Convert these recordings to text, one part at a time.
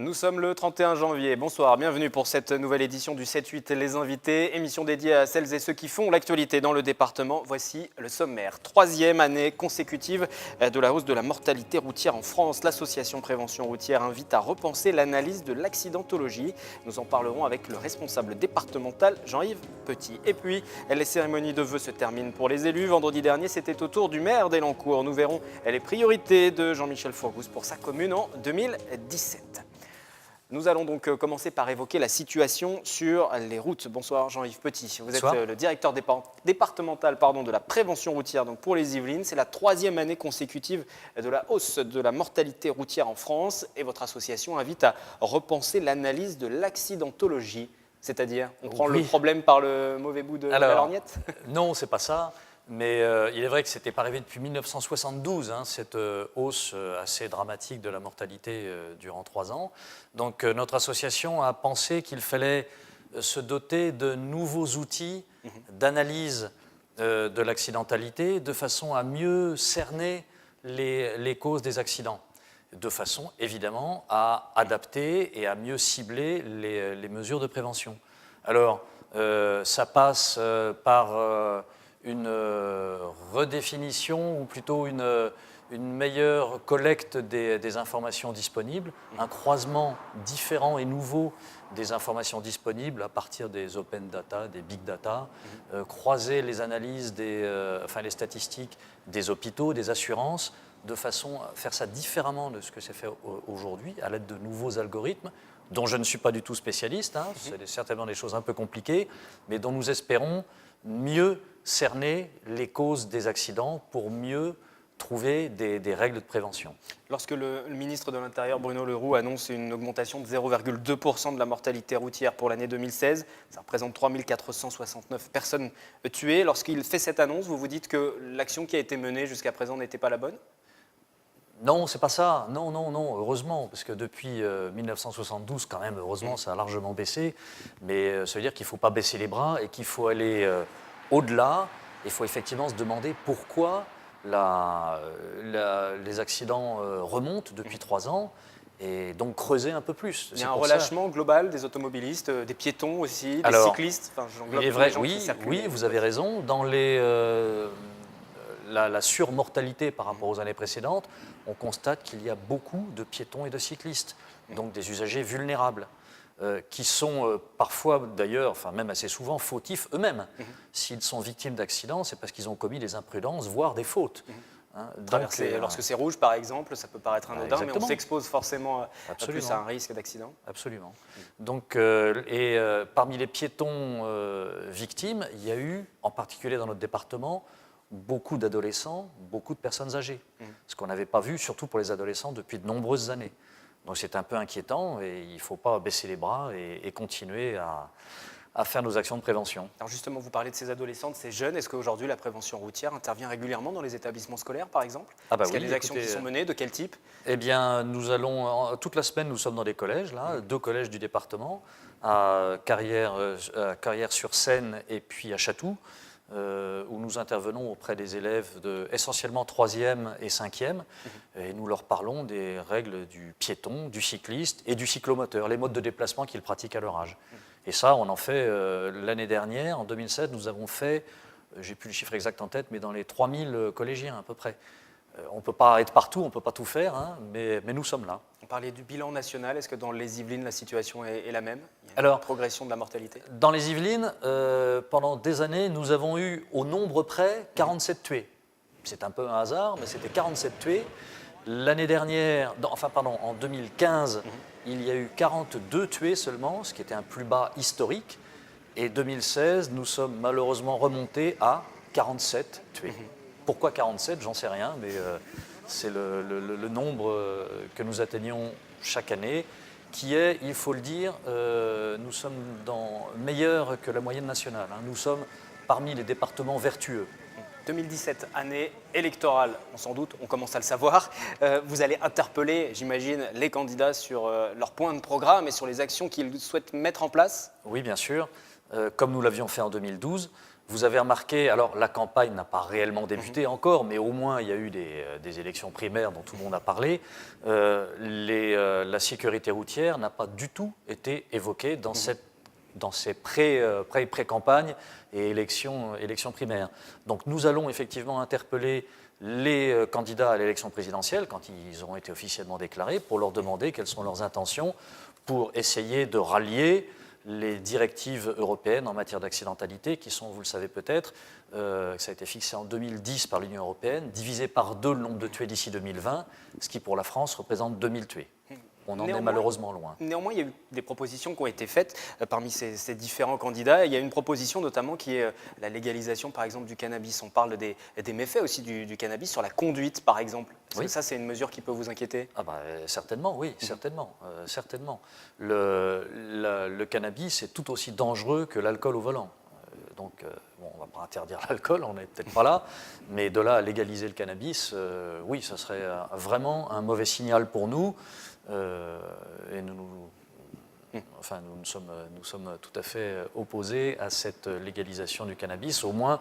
Nous sommes le 31 janvier. Bonsoir, bienvenue pour cette nouvelle édition du 7-8 Les Invités, émission dédiée à celles et ceux qui font l'actualité dans le département. Voici le sommaire. Troisième année consécutive de la hausse de la mortalité routière en France. L'association Prévention Routière invite à repenser l'analyse de l'accidentologie. Nous en parlerons avec le responsable départemental Jean-Yves Petit. Et puis, les cérémonies de vœux se terminent pour les élus. Vendredi dernier, c'était au tour du maire d'Elancourt. Nous verrons les priorités de Jean-Michel Fourgousse pour sa commune en 2017. Nous allons donc commencer par évoquer la situation sur les routes. Bonsoir Jean-Yves Petit, vous êtes le directeur départemental de la prévention routière donc pour les Yvelines. C'est la troisième année consécutive de la hausse de la mortalité routière en France et votre association invite à repenser l'analyse de l'accidentologie. C'est-à-dire, on prend le problème par le mauvais bout de la lorgnette ? Non, c'est pas ça. Mais il est vrai que ce n'était pas arrivé depuis 1972, cette hausse assez dramatique de la mortalité durant 3 ans. Donc notre association a pensé qu'il fallait se doter de nouveaux outils d'analyse de l'accidentalité de façon à mieux cerner les causes des accidents, de façon évidemment à adapter et à mieux cibler les mesures de prévention. Alors ça passe par une redéfinition ou plutôt une meilleure collecte des informations disponibles, un croisement différent et nouveau des informations disponibles à partir des open data, des big data, croiser les analyses, les statistiques des hôpitaux, des assurances, de façon à faire ça différemment de ce que c'est fait aujourd'hui, à l'aide de nouveaux algorithmes, dont je ne suis pas du tout spécialiste, c'est certainement des choses un peu compliquées, mais dont nous espérons mieux cerner les causes des accidents pour mieux trouver des règles de prévention. Lorsque le ministre de l'Intérieur, Bruno Le Roux, annonce une augmentation de 0,2% de la mortalité routière pour l'année 2016, ça représente 3 469 personnes tuées. Lorsqu'il fait cette annonce, vous vous dites que l'action qui a été menée jusqu'à présent n'était pas la bonne ? Non, c'est pas ça. Non, heureusement, parce que depuis 1972, quand même, heureusement, ça a largement baissé. Mais ça veut dire qu'il ne faut pas baisser les bras et qu'il faut aller au-delà. Il faut effectivement se demander pourquoi les accidents remontent depuis 3 ans et donc creuser un peu plus. Il y a un relâchement global des automobilistes, des piétons aussi, des cyclistes. Il est vrai, oui, vous avez raison. Dans la surmortalité par rapport aux années précédentes, on constate qu'il y a beaucoup de piétons et de cyclistes, donc des usagers vulnérables, qui sont parfois d'ailleurs, même assez souvent, fautifs eux-mêmes. S'ils sont victimes d'accidents, c'est parce qu'ils ont commis des imprudences, voire des fautes. Lorsque c'est rouge, par exemple, ça peut paraître anodin, mais on s'expose forcément plus à un risque d'accident. Absolument. Donc, parmi les piétons victimes, il y a eu, en particulier dans notre département, beaucoup d'adolescents, beaucoup de personnes âgées. Ce qu'on n'avait pas vu, surtout pour les adolescents, depuis de nombreuses années. Donc c'est un peu inquiétant et il ne faut pas baisser les bras et continuer à faire nos actions de prévention. Alors justement, vous parlez de ces adolescents, de ces jeunes. Est-ce qu'aujourd'hui la prévention routière intervient régulièrement dans les établissements scolaires, par exemple ? Est-ce qu'il y a des actions qui sont menées ? De quel type ? Eh bien, nous allons, toute la semaine, nous sommes dans des collèges, 2 collèges du département, à Carrière-sur-Seine et puis à Chatou, où nous intervenons auprès des élèves essentiellement 3e et 5e, et nous leur parlons des règles du piéton, du cycliste et du cyclomoteur, les modes de déplacement qu'ils pratiquent à leur âge. Et ça, on en fait l'année dernière, en 2007, nous avons fait, j'ai plus le chiffre exact en tête, mais dans les 3000 collégiens à peu près. On ne peut pas être partout, on ne peut pas tout faire, mais nous sommes là. On parlait du bilan national, est-ce que dans les Yvelines, la situation est la même ? Il y a une progression de la mortalité ? Dans les Yvelines, pendant des années, nous avons eu au nombre près 47 tués. C'est un peu un hasard, mais c'était 47 tués. L'année dernière, en 2015, il y a eu 42 tués seulement, ce qui était un plus bas historique. Et 2016, nous sommes malheureusement remontés à 47 tués. Pourquoi 47 ? J'en sais rien, mais c'est le nombre que nous atteignons chaque année, qui est, il faut le dire, nous sommes meilleurs que la moyenne nationale. Nous sommes parmi les départements vertueux. 2017, année électorale, sans doute, on commence à le savoir. Vous allez interpeller, j'imagine, les candidats sur leur point de programme et sur les actions qu'ils souhaitent mettre en place ? Oui, bien sûr. comme nous l'avions fait en 2012. Vous avez remarqué, alors la campagne n'a pas réellement débuté encore, mais au moins il y a eu des élections primaires dont tout le monde a parlé. La sécurité routière n'a pas du tout été évoquée dans ces pré-campagnes et élections primaires. Donc nous allons effectivement interpeller les candidats à l'élection présidentielle quand ils auront été officiellement déclarés pour leur demander quelles sont leurs intentions pour essayer de rallier les directives européennes en matière d'accidentalité qui sont, vous le savez peut-être, ça a été fixé en 2010 par l'Union européenne, divisé par 2 le nombre de tués d'ici 2020, ce qui pour la France représente 2000 tués. On en est malheureusement loin. Néanmoins, il y a eu des propositions qui ont été faites parmi ces différents candidats. Il y a une proposition notamment qui est la légalisation, par exemple, du cannabis. On parle des méfaits aussi du cannabis sur la conduite, par exemple. Est-ce que ça, c'est une mesure qui peut vous inquiéter ? Certainement, oui, certainement. Le cannabis est tout aussi dangereux que l'alcool au volant. Donc, on ne va pas interdire l'alcool, on n'est peut-être pas là, mais de là à légaliser le cannabis, oui, ça serait vraiment un mauvais signal pour nous. Et nous sommes tout à fait opposés à cette légalisation du cannabis, au moins,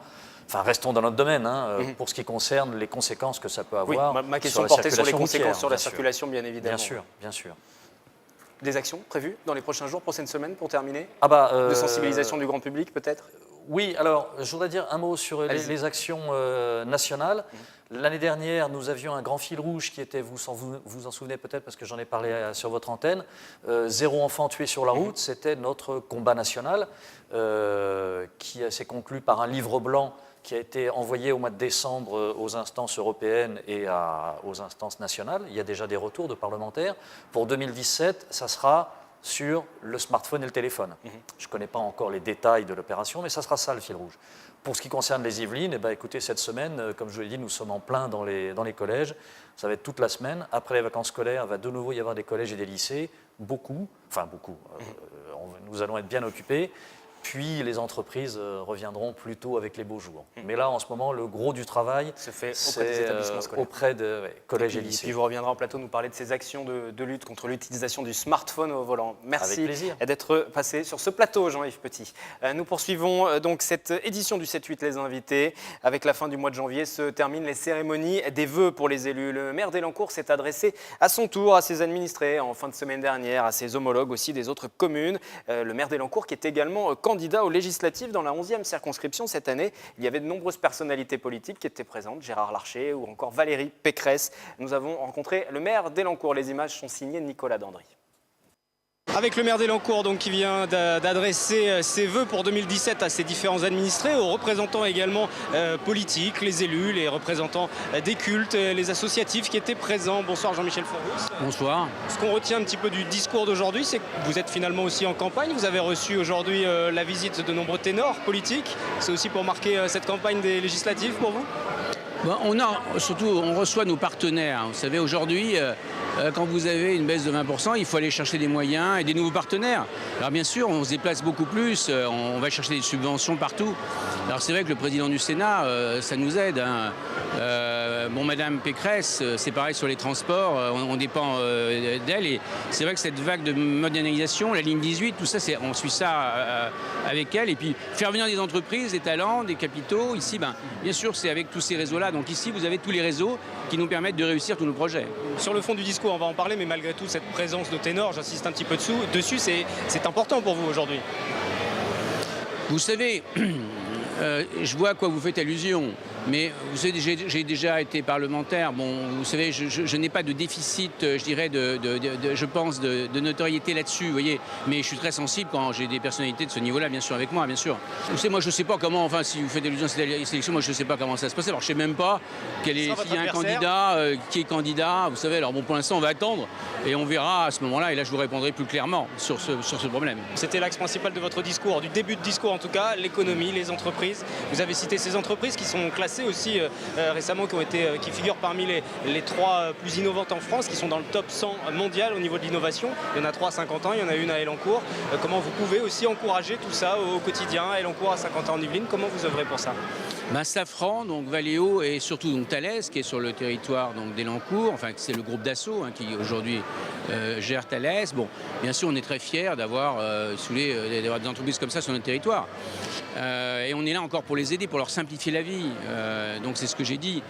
restons dans notre domaine, pour ce qui concerne les conséquences que ça peut avoir. Oui, ma question portait sur les conséquences routière, sur la circulation, bien évidemment. Bien sûr. Des actions prévues dans les prochains jours, prochaines semaines, pour terminer ? De sensibilisation du grand public, peut-être ? Oui, alors, je voudrais dire un mot sur les actions nationales. L'année dernière, nous avions un grand fil rouge qui était, vous en souvenez peut-être parce que j'en ai parlé sur votre antenne, 0 enfant tué sur la route, c'était notre combat national qui s'est conclu par un livre blanc qui a été envoyé au mois de décembre aux instances européennes et aux instances nationales. Il y a déjà des retours de parlementaires. Pour 2017, ça sera sur le smartphone et le téléphone. Je ne connais pas encore les détails de l'opération, mais ça sera ça le fil rouge. Pour ce qui concerne les Yvelines, écoutez, cette semaine, comme je vous l'ai dit, nous sommes en plein dans les collèges. Ça va être toute la semaine. Après les vacances scolaires, il va de nouveau y avoir des collèges et des lycées. Beaucoup. Nous allons être bien occupés. Puis les entreprises reviendront plutôt avec les beaux jours. Mais là, en ce moment, le gros du travail se fait auprès des établissements scolaires. Auprès de collèges et lycées. Puis vous reviendrez en plateau nous parler de ces actions de lutte contre l'utilisation du smartphone au volant. Merci d'être passé sur ce plateau, Jean-Yves Petit. Nous poursuivons donc cette édition du 7-8 Les Invités. Avec la fin du mois de janvier se terminent les cérémonies des vœux pour les élus. Le maire d'Élancourt s'est adressé à son tour à ses administrés en fin de semaine dernière, à ses homologues aussi des autres communes. Le maire d'Élancourt qui est également candidat aux législatives dans la 11e circonscription cette année. Il y avait de nombreuses personnalités politiques qui étaient présentes, Gérard Larcher ou encore Valérie Pécresse. Nous avons rencontré le maire d'Élancourt. Les images sont signées Nicolas Dandry. Avec le maire d'Élancourt donc, qui vient d'adresser ses vœux pour 2017 à ses différents administrés, aux représentants également politiques, les élus, les représentants des cultes, les associatifs qui étaient présents. Bonsoir Jean-Michel Faurus. Bonsoir. Ce qu'on retient un petit peu du discours d'aujourd'hui, c'est que vous êtes finalement aussi en campagne. Vous avez reçu aujourd'hui la visite de nombreux ténors politiques. C'est aussi pour marquer cette campagne des législatives pour vous ? On reçoit nos partenaires. Vous savez, aujourd'hui, quand vous avez une baisse de 20%, il faut aller chercher des moyens et des nouveaux partenaires. Alors bien sûr, on se déplace beaucoup plus, on va chercher des subventions partout. Alors c'est vrai que le président du Sénat, ça nous aide. Madame Pécresse, c'est pareil sur les transports, on dépend d'elle. Et c'est vrai que cette vague de modernisation, la ligne 18, tout ça, on suit ça avec elle. Et puis faire venir des entreprises, des talents, des capitaux. Ici, bien sûr, c'est avec tous ces réseaux-là. Donc ici, vous avez tous les réseaux qui nous permettent de réussir tous nos projets. Sur le fond du discours, on va en parler, mais malgré tout, cette présence de ténors, j'insiste un petit peu dessus, c'est important pour vous aujourd'hui. Vous savez, je vois à quoi vous faites allusion. Mais vous savez, j'ai déjà été parlementaire. Bon, vous savez, je n'ai pas de déficit, je dirais, je pense, de notoriété là-dessus, vous voyez. Mais je suis très sensible quand j'ai des personnalités de ce niveau-là, bien sûr, avec moi, bien sûr. Vous savez, moi, je ne sais pas comment, si vous faites allusion à cette sélection, moi, je ne sais pas comment ça se passe. Alors, je ne sais même pas s'il y a un candidat qui est candidat. Vous savez, alors bon, pour l'instant, on va attendre et on verra à ce moment-là. Et là, je vous répondrai plus clairement sur ce problème. C'était l'axe principal de votre discours, du début de discours en tout cas, l'économie, les entreprises. Vous avez cité ces entreprises qui sont classées aussi récemment, qui figurent parmi les 3 plus innovantes en France, qui sont dans le top 100 mondial au niveau de l'innovation. Il y en a 3 à Saint-Quentin, il y en a une à Élancourt. Comment vous pouvez aussi encourager tout ça au quotidien, à Élancourt, à Saint-Quentin en Yvelines? Comment vous œuvrez pour ça? Safran, donc Valeo et surtout donc Thales, qui est sur le territoire d'Élancourt, enfin c'est le groupe Dassault qui aujourd'hui gère Thales. Bon, bien sûr, on est très fiers d'avoir d'avoir des entreprises comme ça sur notre territoire. Et on est là encore pour les aider, pour leur simplifier la vie. Donc c'est ce que j'ai dit.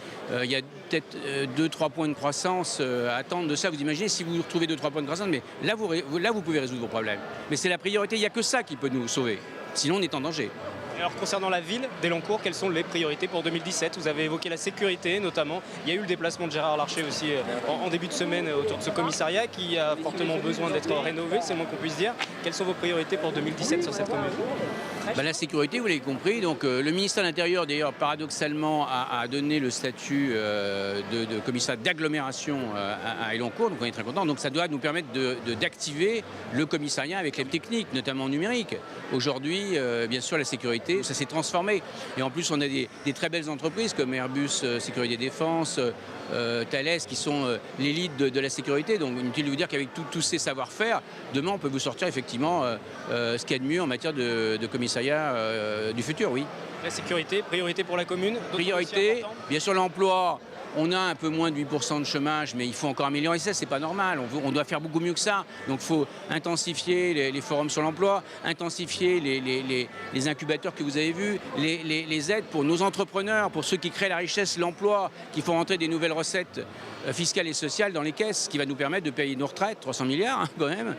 Il y a peut-être 2-3 points de croissance à attendre de ça. Vous imaginez si vous retrouvez 2-3 points de croissance, mais là vous pouvez résoudre vos problèmes. Mais c'est la priorité, il n'y a que ça qui peut nous sauver. Sinon on est en danger. Alors concernant la ville d'Elancourt, quelles sont les priorités pour 2017? Vous avez évoqué la sécurité notamment. Il y a eu le déplacement de Gérard Larcher aussi en début de semaine autour de ce commissariat qui a fortement besoin d'être rénové, c'est le moins qu'on puisse dire. Quelles sont vos priorités pour 2017 sur cette commune? La sécurité, vous l'avez compris, donc le ministère de l'Intérieur d'ailleurs paradoxalement a donné le statut de commissaire d'agglomération à Elancourt, donc on est très content. Donc ça doit nous permettre d'activer le commissariat avec les techniques, notamment numériques. Aujourd'hui, bien sûr, la sécurité, ça s'est transformé. Et en plus, on a des très belles entreprises comme Airbus Sécurité Défense, Thales, qui sont l'élite de la sécurité. Donc inutile de vous dire qu'avec tous ces savoir-faire, demain on peut vous sortir effectivement ce qu'il y a de mieux en matière de commissariat du futur, oui. La sécurité, priorité pour la commune? Priorité, bien sûr l'emploi. On a un peu moins de 8% de chômage, mais il faut encore améliorer ça, c'est pas normal. On doit faire beaucoup mieux que ça. Donc il faut intensifier les forums sur l'emploi, intensifier les incubateurs que vous avez vus, les aides pour nos entrepreneurs, pour ceux qui créent la richesse, l'emploi, qui font rentrer des nouvelles recettes fiscales et sociales dans les caisses, ce qui va nous permettre de payer nos retraites, 300 milliards quand même,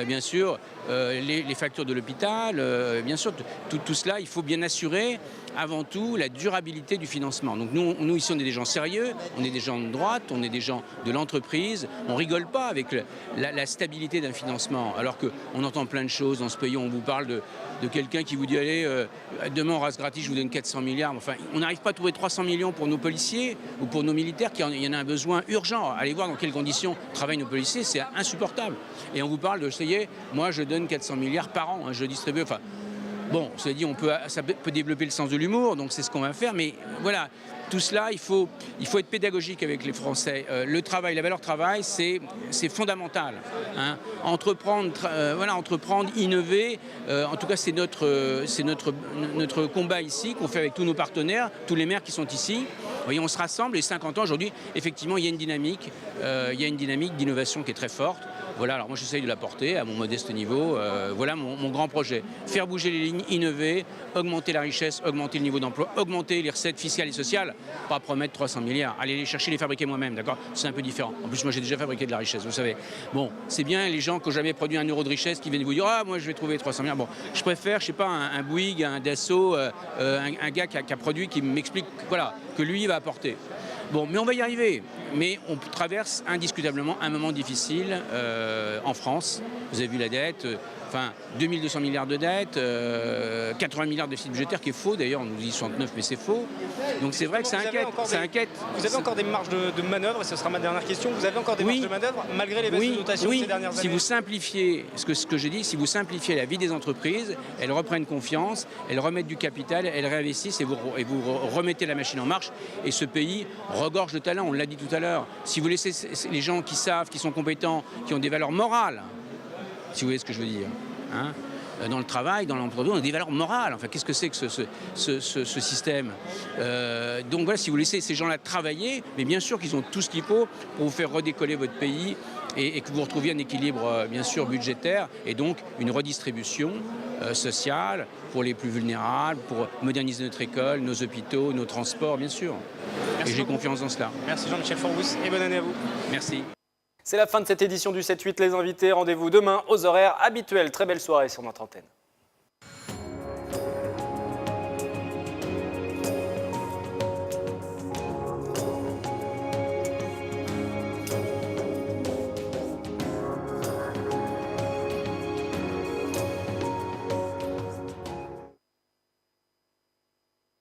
bien sûr, les factures de l'hôpital, bien sûr, tout cela, il faut bien assurer avant tout la durabilité du financement. Donc nous ici on est des gens sérieux, on est des gens de droite, on est des gens de l'entreprise, on rigole pas avec la stabilité d'un financement, alors qu'on entend plein de choses dans ce pays, on vous parle de quelqu'un qui vous dit allez, demain en race gratis je vous donne 400 milliards, enfin on n'arrive pas à trouver 300 millions pour nos policiers ou pour nos militaires, il y en a un besoin urgent. Allez voir dans quelles conditions travaillent nos policiers, c'est insupportable. Et on vous parle de, ça y est, moi je donne 400 milliards par an, je distribue, enfin... Bon, cela dit, ça peut développer le sens de l'humour, donc c'est ce qu'on va faire. Mais voilà, tout cela, il faut être pédagogique avec les Français. Le travail, la valeur travail, c'est fondamental. Hein. Entreprendre, innover, en tout cas, c'est notre combat ici, qu'on fait avec tous nos partenaires, tous les maires qui sont ici. Vous voyez, on se rassemble, et 50 ans, aujourd'hui, effectivement, il y a une dynamique d'innovation qui est très forte. Voilà, alors moi j'essaye de la porter à mon modeste niveau. Voilà mon grand projet. Faire bouger les lignes, innover, augmenter la richesse, augmenter le niveau d'emploi, augmenter les recettes fiscales et sociales, pas promettre 300 milliards. Aller les chercher, les fabriquer moi-même, d'accord? C'est un peu différent. En plus, moi j'ai déjà fabriqué de la richesse, vous savez. Bon, c'est bien les gens qui n'ont jamais produit 1 euro de richesse qui viennent vous dire « Ah, moi je vais trouver 300 milliards ». Bon, je préfère, je sais pas, un Bouygues, un Dassault, un gars qui a produit, qui m'explique, voilà, que lui il va apporter. Bon, mais on va y arriver. Mais on traverse indiscutablement un moment difficile en France. Vous avez vu la dette, 2200 milliards de dettes, 80 milliards de déficit budgétaire, qui est faux d'ailleurs, on nous dit 69, mais c'est faux. Donc c'est vrai que ça inquiète. Vous avez encore des marges de manœuvre, et ce sera ma dernière question, vous avez encore des marges de manœuvre malgré les baisses de dotation ces dernières années? Si vous simplifiez, ce que j'ai dit, si vous simplifiez la vie des entreprises, elles reprennent confiance, elles remettent du capital, elles réinvestissent et vous remettez la machine en marche. Et ce pays regorge de talent, on l'a dit tout à l'heure. Si vous laissez les gens qui savent, qui sont compétents, qui ont des valeurs morales, si vous voyez ce que je veux dire, hein, dans le travail, dans l'emploi, on a des valeurs morales. Enfin, qu'est-ce que c'est que ce système? Donc voilà, si vous laissez ces gens-là travailler, mais bien sûr qu'ils ont tout ce qu'il faut pour vous faire redécoller votre pays et que vous retrouviez un équilibre, bien sûr, budgétaire et donc une redistribution sociale pour les plus vulnérables, pour moderniser notre école, nos hôpitaux, nos transports, bien sûr. Merci et j'ai beaucoup. Confiance dans cela. Merci Jean-Michel Forbous et bonne année à vous. Merci. C'est la fin de cette édition du 7-8 Les Invités. Rendez-vous demain aux horaires habituels. Très belle soirée sur notre antenne.